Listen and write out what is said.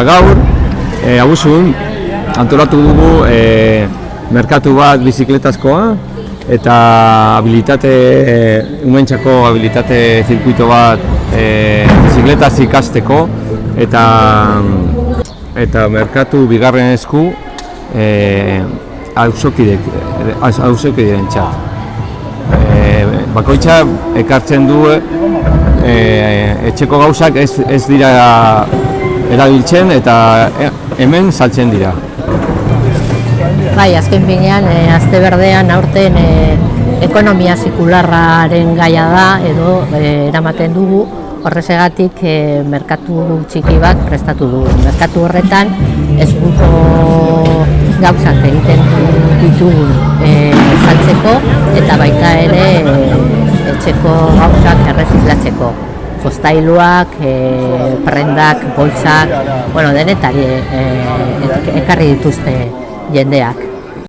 Gaur, abuzun, antolatu dugu merkatu bat bizikletazkoa eta umentzako habilitate zirkuito bat bizikletaz ikasteko eta merkatu bigarren esku auzokiderentzat. Bakoitza ekartzen du etxeko gauzak ez dira erabiltzen eta hemen saltzen dira. Bai, azken finean, aste berdean aurten ekonomia zirkularraren gaia da edo eramaten dugu, horrezegatik merkatu txiki bat prestatu dugu. Merkatu horretan eskuko gauzak egiten ditugun saltzeko eta baita ere etxeko gauzak erreziklatzeko. Jostailuak, prendak, boltsak, denetari ekarri dituzte jendeak.